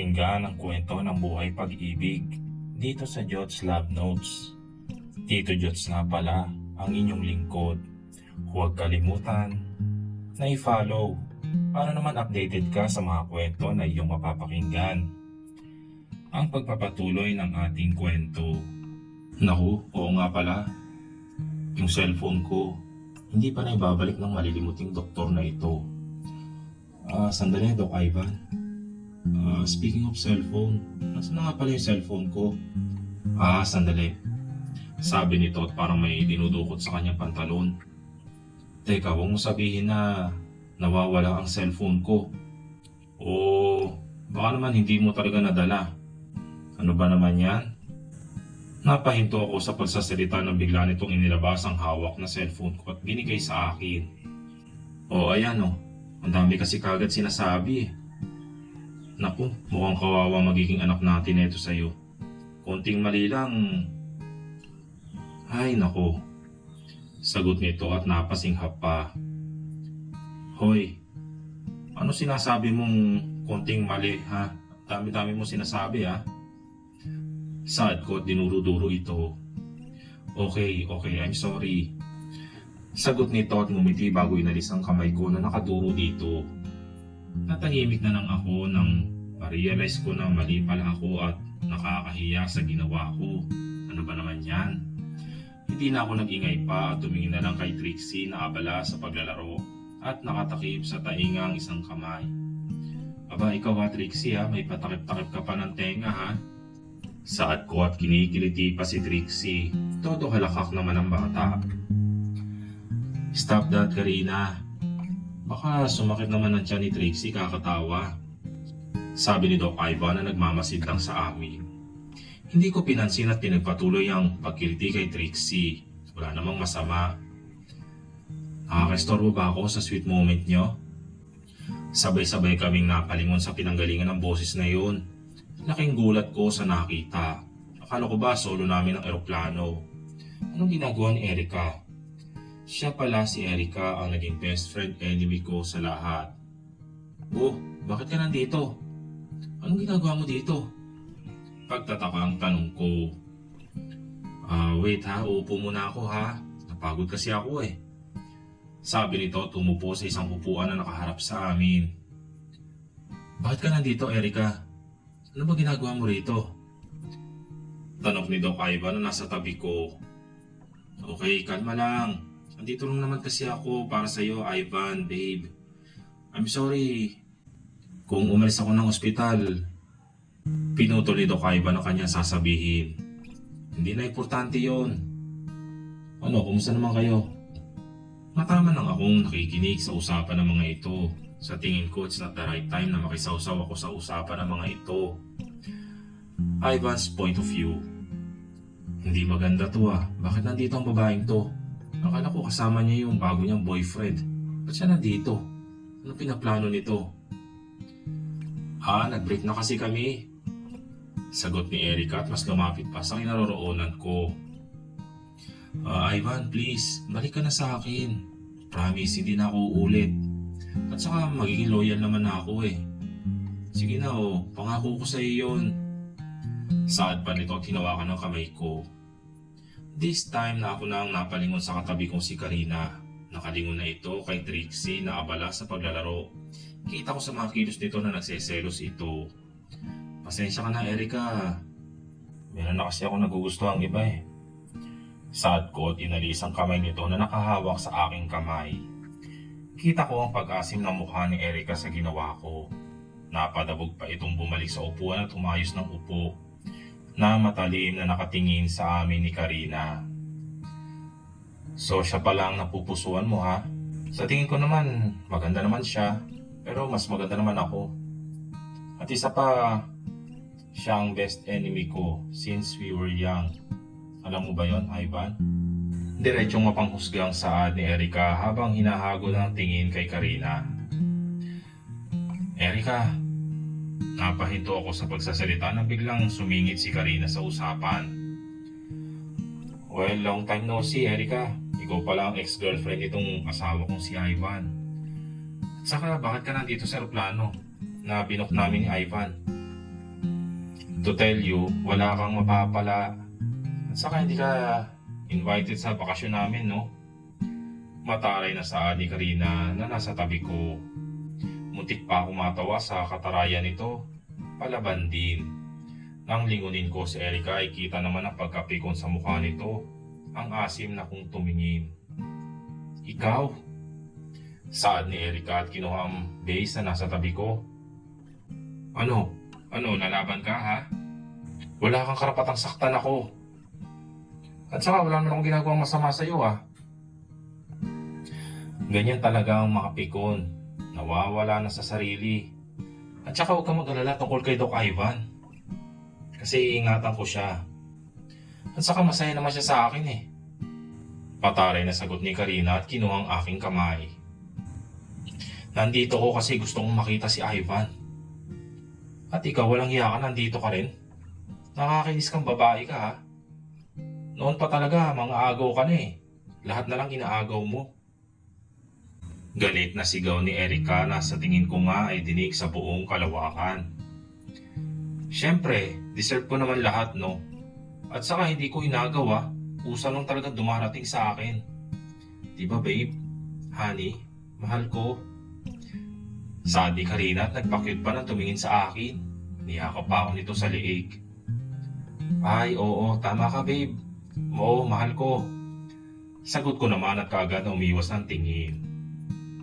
pakinggan ang kwento ng buhay pag-ibig dito sa Jots Love Notes. Tito Jots nga pala ang inyong lingkod. Huwag kalimutan na i-follow para naman updated ka sa mga kwento na iyong mapapakinggan. Ang pagpapatuloy ng ating kwento. Naku, oo nga pala. Yung cellphone ko, hindi pa na ibabalik ng malilimuting doktor na ito. Sandali, Doc Ivan. Speaking of cellphone, nasa na nga pala yung cellphone ko? Sandali. Sabi nito at parang may dinudukot sa kanyang pantalon. Teka, huwag mo sabihin na nawawala ang cellphone ko. O baka naman hindi mo talaga nadala. Ano ba naman yan? Napahinto ako sa pagsasalita nang bigla nitong inilabas ang hawak na cellphone ko at binigay sa akin. Ayan o. Ang dami kasi kagad sinasabi eh. Naku, mukhang kawawa magiging anak natin ito sa'yo. Konting mali lang. Ay naku. Sagot nito at napasinghap pa. Hoy, ano sinasabi mong konting mali ha? Dami-dami mo sinasabi ha? Saad ko at dinuro-duro ito. Okay, I'm sorry. Sagot nito at ngumiti bago inalis ang kamay ko na nakaduro dito. Natahimik na lang ako nang ma-realize ko na mali pala ako at nakakahiya sa ginawa ko. Ano ba naman yan? Hindi na ako nag-ingay pa at tumingin na lang kay Trixie na abala sa paglalaro at nakatakip sa taingang isang kamay. Aba, ikaw ha Trixie ha, may patakip-takip ka pa ng tenga ha? Saad ko at kinikiliti pa si Trixie. Todo halakak naman ang bata. Stop that, Karina. Baka sumakit naman ang tiyan ni Trixie kakatawa. Sabi ni Doc Ivan na nagmamasid lang sa amin. Hindi ko pinansin at pinagpatuloy ang pagkiliti kay Trixie. Wala namang masama. Nakaka-istorbo ba ako sa sweet moment nyo? Sabay-sabay kaming napalingon sa pinanggalingan ng boses na yun. Laking gulat ko sa nakita. Akala ko ba solo namin ang eroplano? Anong ginagawa ni Erica? Siya pala si Erica ang naging best friend enemy ko sa lahat. Bakit ka nandito? Anong ginagawa mo dito? Pagtataka ang tanong ko. Wait ha, uupo muna ako ha. Napagod kasi ako eh. Sabi nito tumupo sa isang upuan na nakaharap sa amin. Bakit ka nandito, Erica? Ano ba ginagawa mo rito? Tanong ni Doc Ivan na nasa tabi ko. Okay, kalma lang. Andito lang naman kasi ako para sa'yo, Ivan, babe. I'm sorry. Kung umalis ako ng ospital, pinutol ni Doc Ivan ang kanyang sasabihin. Hindi na importante yon. Ano, kumusta naman kayo? Matama lang akong nakikinig sa usapan ng mga ito. Sa tingin ko, it's not the right time na makisawsaw ako sa usapan ng mga ito. Ivan's point of view. Hindi maganda to ah. Bakit nandito ang babaeng to? Akala ko kasama niya yung bago niyang boyfriend. Ba't siya nandito? Ano pinaplano nito? Nag-break na kasi kami. Sagot ni Erica at mas lumapit pa sa kinaroroonan ko. Ivan, please, balik ka na sa akin. Promise, hindi na ako uulit. At saka magiging loyal naman na ako eh. Sige na pangako ko sa iyo yun. Saad pa nito at hinawakan ng kamay ko. This time na ako nang napalingon sa katabi kong si Karina. Nakalingon na ito kay Trixie na abala sa paglalaro. Kita ko sa mga kilos nito na nagseselos ito. Pasensya ka na, Erica. Meron na kasi ako nagugustuhang iba eh. Saad ko at inalis ang kamay nito na nakahawak sa aking kamay. Kita ko ang pag-asim ng mukha ni Erica sa ginawa ko. Napadabog pa itong bumalik sa upuan at umayos ng upo na matalim na nakatingin sa amin ni Karina. So siya pala ang napupusuan mo ha? Sa tingin ko naman, maganda naman siya. Pero mas maganda naman ako. At isa pa, siya ang best enemy ko since we were young. Alam mo ba yon, Ivan? Diretsong mapanghusgang saad ni Erica habang hinahagod ang tingin kay Karina. Erica, napahinto ako sa pagsasalita nang biglang sumingit si Karina sa usapan. Well, long time no see, Erica. Ikaw pala ang ex-girlfriend itong asawa kong si Ivan. At saka, bakit ka nandito sa aeroplano na binok namin ni Ivan? To tell you, wala kang mapapala. At saka hindi ka invited sa bakasyon namin, no? Mataray na sa ni Karina na nasa tabi ko. Muntik pa ako matawa sa katarayan nito. Palaban din. Nang lingunin ko si Erica ay kita naman ang pagkapikon sa mukha nito. Ang asim na kung tumingin. Ikaw? Saad ni Erica at kinuha ang base na nasa tabi ko. Ano? Nalaban ka ha? Wala kang karapatang saktan ako. At saka wala naman akong ginagawang masama sa'yo ha. Ganyan talaga ang mga pikon. Nawawala na sa sarili. At saka huwag kang mag-alala tungkol kay Doc Ivan. Kasi iingatan ko siya. At saka masaya naman siya sa akin eh. Pataray na sagot ni Karina at kinuha ang aking kamay. Nandito ko kasi gusto kong makita si Ivan. At ikaw walang hiya ka, nandito ka rin? Nakakainis kang babae ka ha. Noon pa talaga, mga agaw ka na eh. Lahat na lang inaagaw mo. Galit na sigaw ni Erica na sa tingin ko nga ay dinig sa buong kalawakan. Siyempre, deserve ko naman lahat no. At saka hindi ko inagawa, usa lang talaga dumarating sa akin. Diba babe? Honey, mahal ko. Sabi ni Karina at nagpakyut pa na tumingin sa akin. Niyakap pa ako nito sa liig. Ay oo, tama ka babe. Oo, mahal ko. Sagot ko naman at kaagad na umiwas ng tingin.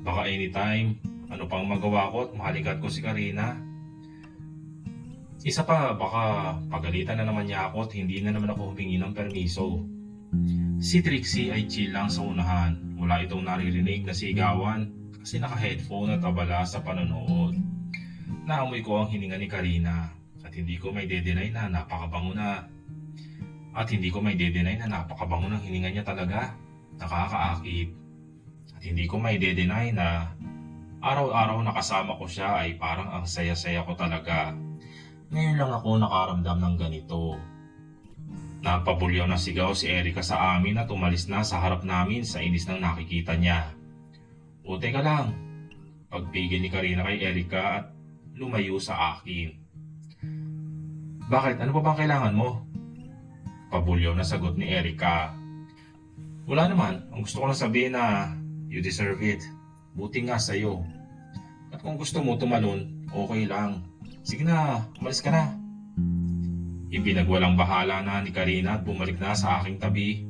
Baka anytime, ano pang magawa ko at mahalikat ko si Karina. Isa pa, baka pagalitan na naman niya ako at hindi na naman ako humingi ng permiso. Si Trixie ay chill lang sa unahan. Wala itong naririnig na sigawan kasi naka-headphone at abala sa panonood. Naamoy ko ang hininga ni Karina at hindi ko may de-deny na napakabango na. At hindi ko may de-deny na napakabango ng hininga niya talaga. Nakakaakit. At hindi ko may de-deny na araw-araw nakasama ko siya ay parang ang saya-saya ko talaga. Ngayon lang ako nakaramdam ng ganito. Napabulyaw na sigaw si Erica sa amin at umalis na sa harap namin sa inis ng nakikita niya. O teka lang, pagpigil ni Karina kay Erica at lumayo sa akin. Bakit? Ano pa bang kailangan mo? Pabulyaw na sagot ni Erica. Wala naman, ang gusto ko lang sabihin na you deserve it. Buti nga sa'yo. At kung gusto mo tumalon, okay lang. Sige na, umalis ka na. Ipinagwalang bahala na ni Karina at bumalik na sa aking tabi.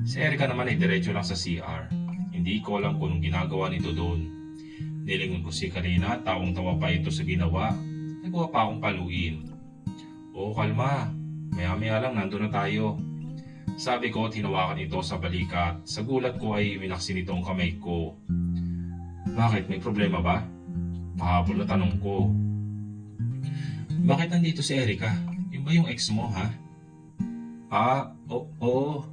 Si Erica naman ay diretso lang sa CR. Hindi ko alam kung anong ginagawa nito doon. Nilingon ko si Karina at tawang-tawa pa ito sa ginawa. Nagawa pa akong paluin. Oo, kalma. Maya-maya lang nandun na tayo. Sabi ko at hinawakan ito sa balikat. Sa gulat ko ay winaksin ito ang kamay ko. Bakit? May problema ba? Pahabol na tanong ko. Bakit nandito si Erica? Yung ba yung ex mo ha? Oo.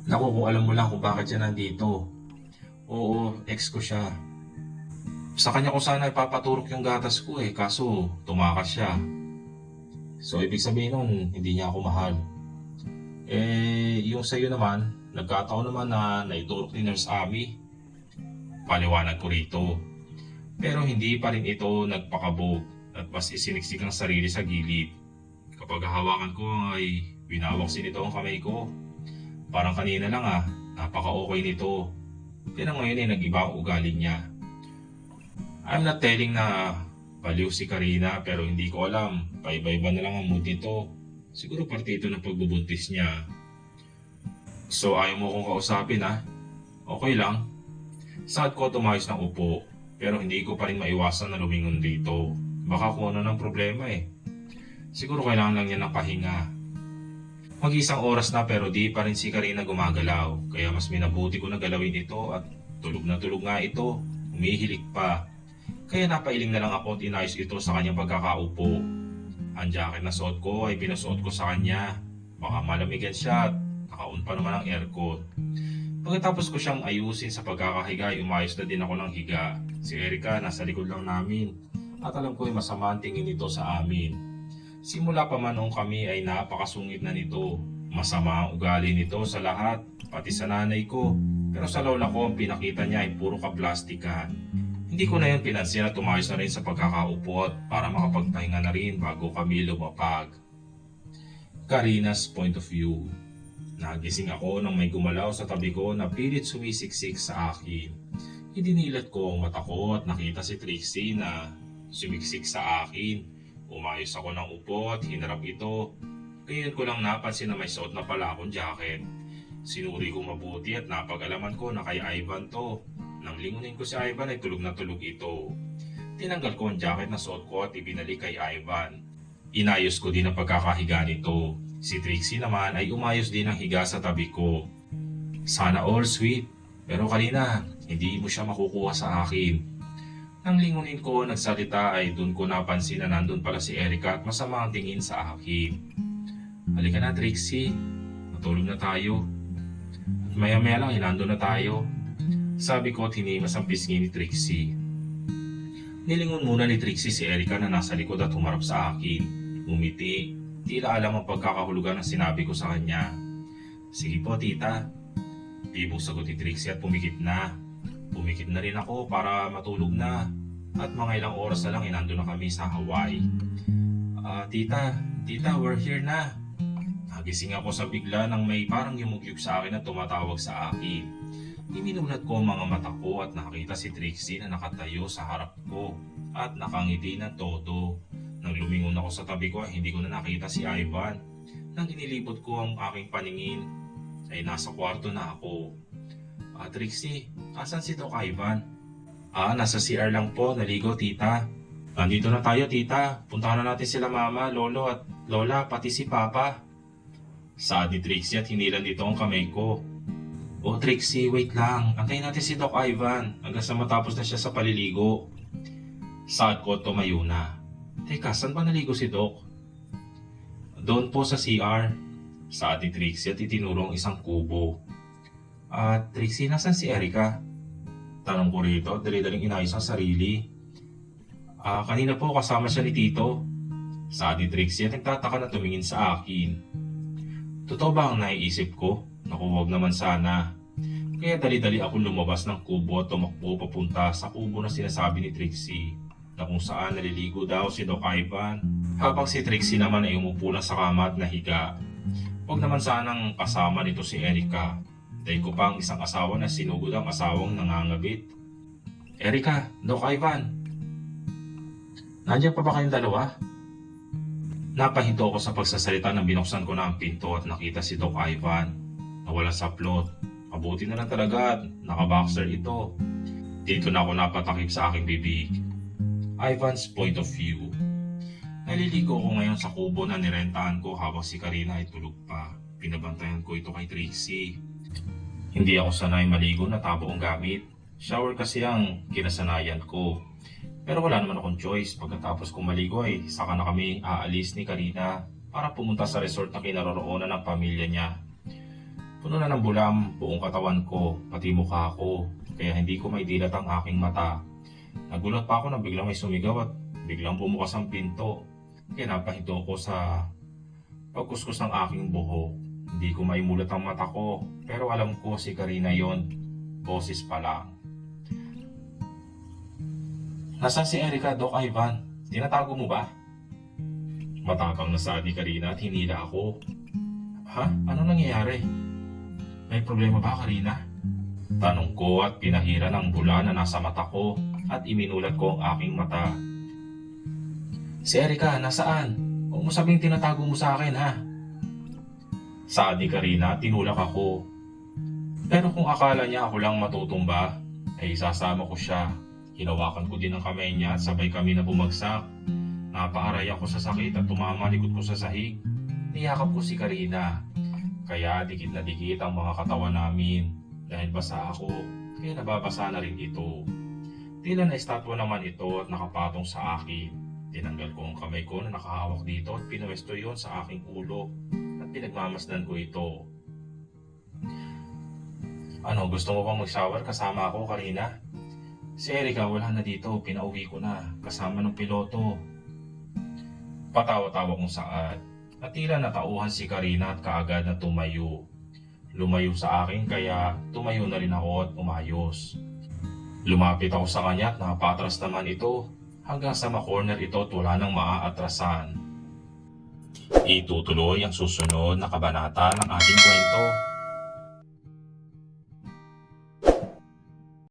Naku, kung alam mo lang kung bakit siya nandito. Oo, ex ko siya. Sa kanya ko sana ipapaturok yung gatas ko kaso tumakas siya. So ibig sabihin nun, hindi niya ako mahal. Yung sa'yo naman, nagkataon naman na naiturok ni Nurse Abby. Paliwanag ko rito. Pero hindi pa rin ito nagpakabog at mas isiniksik ang sarili sa gilid. Kapag hawakan ko ay winawaksin nito ang kamay ko. Parang kanina lang napaka-okay nito. Pero ngayon ay nag-iba ang ugali niya. I'm not telling na baliw si Karina pero hindi ko alam. Paiba-iba na lang ang mood nito. Siguro parte ito ng pagbubuntis niya. So ayaw mo kong kausapin Okay lang. Saad ko tumayos ng upo pero hindi ko pa rin maiwasan na lumingon dito. Baka kung ano ng problema Siguro kailangan lang niya ng pahinga. Mag-isang oras na pero di pa rin si Karina gumagalaw. Kaya mas minabuti ko na galawin ito at tulog na tulog nga ito. Umihilik pa. Kaya napailing na lang ako at inayos ito sa kanyang pagkakaupo. Ang jacket na suot ko ay pinasuot ko sa kanya. Baka malamigan siya at naka-on pa naman ang aircon. Pagkatapos ko siyang ayusin sa pagkakahiga ay umayos na din ako ng higa. Si Erica nasa likod lang namin at alam ko ay masama ang tingin nito sa amin. Simula pa man noong kami ay napakasungit na nito. Masama ang ugali nito sa lahat, pati sa nanay ko. Pero sa lola ko ang pinakita niya ay puro kaplastikan. Hindi Hindi ko na yun pinansin at tumayos na rin sa pagkakaupot para makapagpahinga na rin bago kami lumapag. Karina's point of view. Nagising ako nang may gumalaw sa tabi ko na pilit sumisiksik sa akin. Idinilat ko ang mata ko at nakita si Trixie na sumiksik sa akin. Umayos ako ng upo at hinarap ito. Ngayon ko lang napansin na may suot na pala akong jacket. Sinuri ko mabuti at napag-alaman ko na kay Ivan to. Nang lingunin ko si Ivan ay tulog na tulog ito. Tinanggal ko ang jacket na suot ko at ibinalik kay Ivan. Inayos ko din ang pagkakahiga nito. Si Trixie naman ay umayos din ang higa sa tabi ko. Sana all sweet, pero kanina hindi mo siya makukuha sa akin. Nang lingunin ko nagsalita ay doon ko napansin na nandun pala si Erica at masama ang tingin sa akin. Halika na Trixie, matulog na tayo. At maya-maya lang nandun na tayo. Sabi ko at hinimas ang pisngi ni Trixie. Nilingon muna ni Trixie si Erica na nasa likod at humarap sa akin. Umiti, tila alam ang pagkakahulugan ng sinabi ko sa kanya. Sige po tita. Bibong sagot ni Trixie at pumikit na. Pumikit na rin ako para matulog na. At mga ilang oras na lang nandun na kami sa Hawaii. Tita, we're here na. Nagising ako sa bigla nang may parang yumugyug sa akin at tumatawag sa akin. Iminulat ko ang mga mata ko at nakita si Trixie na nakatayo sa harap ko at nakangiti ng todo. Nang lumingon ako sa tabi ko ay hindi ko na nakita si Ivan. Nang inilibot ko ang aking paningin ay nasa kwarto na ako. Trixie, asan si Doc Ivan? Nasa CR lang po, naligo tita. Nandito na tayo tita, puntahan na natin sila mama, lolo at lola, pati si papa. Saad ni Trixie at hinilan dito ang kamay ko. Trixie, wait lang. Antayin natin si Doc Ivan hanggang sa matapos na siya sa paliligo. Saad ko tumayo na. Teka, saan ba naligo si Doc? Doon po sa CR. Saad ni Trixie at itinuro ang isang kubo. Trixie, nasan si Erica? Tanong ko rito, dali-daling inayos ang sarili. Kanina po kasama siya ni Tito. Saad ni Trixie at nagtataka na tumingin sa akin. Totoo ba ang naiisip ko? Naku, wag naman sana. Kaya dali-dali ako lumabas ng kubo at tumakbo papunta sa kubo na sinasabi ni Trixie na kung saan naliligo daw si Doc Ivan habang si Trixie naman ay umupo na sa kama at nahiga. Wag naman sanang kasama nito si Erica. Dahil ko pa ang isang asawa na sinugod ang asawang nangangabit. Erica, Doc Ivan, nandiyan pa ba kayong dalawa? Napahinto ako sa pagsasalita nang binuksan ko na ang pinto at nakita si Doc Ivan. Nawala sa plot. Mabuti na lang talaga at nakaboxer ito. Dito na ako napatakip sa aking bibig. Ivan's point of view. Naliligo ko ngayon sa kubo na nirentahan ko habang si Karina ay tulog pa. Pinabantayan ko ito kay Trixie. Hindi ako sanay maligo na tabo ang gamit. Shower kasi ang kinasanayan ko. Pero wala naman akong choice. Pagkatapos kong maligo ay saka na kami aalis ni Karina para pumunta sa resort na kinaroroonan ng pamilya niya. Puno na ng bulam buong katawan ko, pati mukha ko, kaya hindi ko maidilat ang aking mata. Nagulat pa ako nang biglang may sumigaw at biglang bumukas ang pinto. Kaya napahinto ko sa pagkuskus ng aking buhok. Hindi ko maimulat ang mata ko, pero alam ko si Karina yon. Boses pa lang. Nasaan si Erica, Doc Ivan? Tinatago mo ba? Matapang na sabi Karina at hinila ako. Ha? Ano nangyayari? May problema ba, Karina? Tanong ko at pinahira ng bula na nasa mata ko at iminulat ko ang aking mata. Si Erica, nasaan? Huwag mo sabing tinatago mo sa akin, ha? Saad ni Karina at tinulak ako. Pero kung akala niya ako lang matutumba, ay isasama ko siya. Hinawakan ko din ang kamay niya at sabay kami na bumagsak. Napaaray ako sa sakit at tumama likod ko sa sahig. Niyakap ko si Karina. Kaya dikit na dikit ang mga katawan namin. Dahil basa ako, kaya nababasa na rin ito. Tila na estatwa naman ito at nakapatong sa akin. Tinanggal ko ang kamay ko na nakahawak dito at pinuwesto yon sa aking ulo at pinagmamasdan ko ito. Ano, gusto mo bang mag-shower kasama ako, Karina? Si Erica wala na dito, pinauwi ko na, kasama ng piloto. Patawa-tawa kong saad. At tila natauhan si Karina at kaagad na tumayo. Lumayo sa akin kaya tumayo na rin ako at umayos. Lumapit ako sa kanya at napatras naman ito hanggang sa makorner ito at wala nang maaatrasan. Itutuloy ang susunod na kabanata ng ating kwento.